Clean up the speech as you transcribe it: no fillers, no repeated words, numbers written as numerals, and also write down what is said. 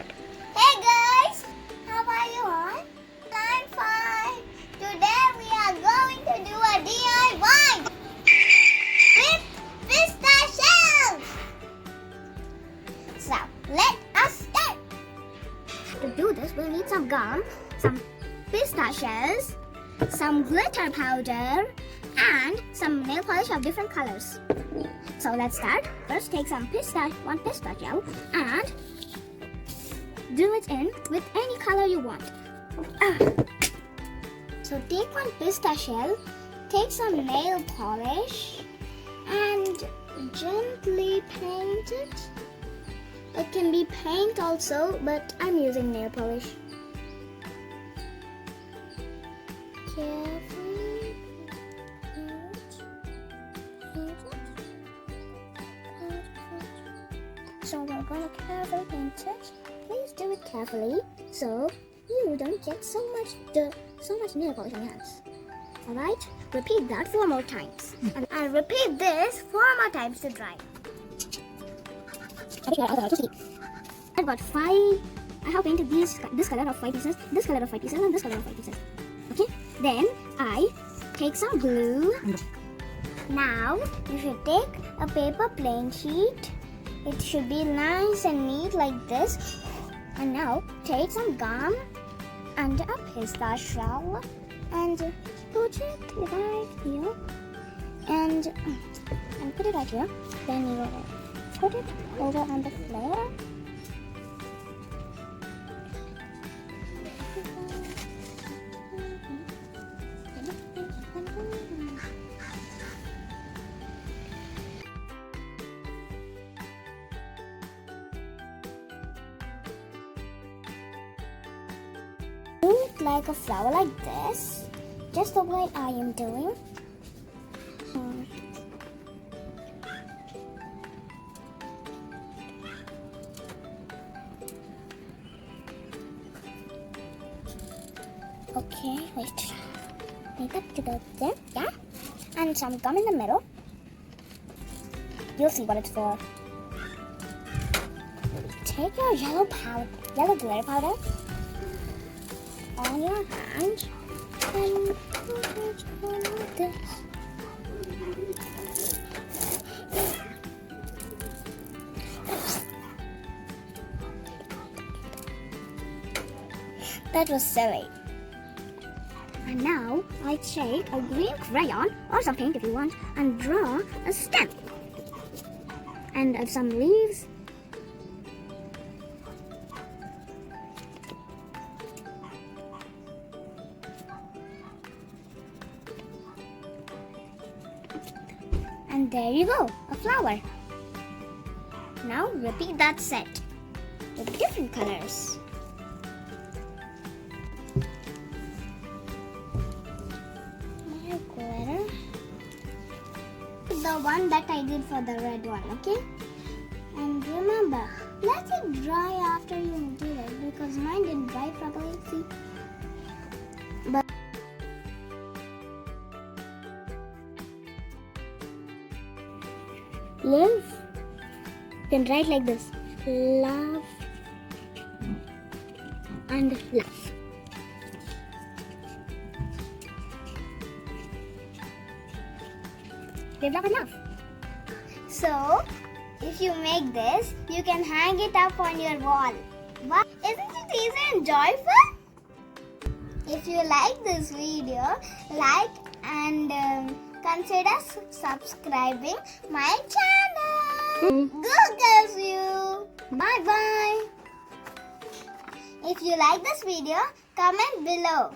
it. Hey guys, how are you all? I'm fine. Today we are going to do a DIY with pistachio shells. So let us start. To do this, we'll need some gum, some pistachio shells, some glitter powder, and some nail polish of different colors. So let's start. First, take some one pistachio and do it in with any color you want. So take one pistachio shell, take some nail polish and gently paint it. It can be paint also, but I'm using nail polish. Carefully paint it. So we're gonna carefully paint it. Please do it carefully so you don't get so much nail polish on your hands. Alright? Repeat that 4 more times. And repeat this 4 more times to dry. I've got 5. I have painted this color of 5 pieces, this color of 5 pieces, and this color of 5 pieces. Okay? Then I take some glue. Now you should take a paper plain sheet. It should be nice and neat like this. And now take some gum and a pistachio shell and put it right here and put it right here. Then you put it over on the floor. Do it like a flower like this, just the way I am doing. Okay, wait. Make up to there, yeah? And some gum in the middle. You'll see what it's for. Take your yellow glitter powder on your hand and put it on like this. That was silly. And now I take a green crayon or some paint if you want and draw a stem and some leaves. And there you go, a flower. Now repeat that set with different colors. My glitter. The one that I did for the red one, okay? And remember, let it dry after you do it because mine didn't dry properly, see? But live, you can write like this: love and love. Live, love and love. So if you make this, you can hang it up on your wall. But isn't it easy and joyful? If you like this video, like and consider subscribing my channel. googlesview. Bye bye. If you like this video, comment below.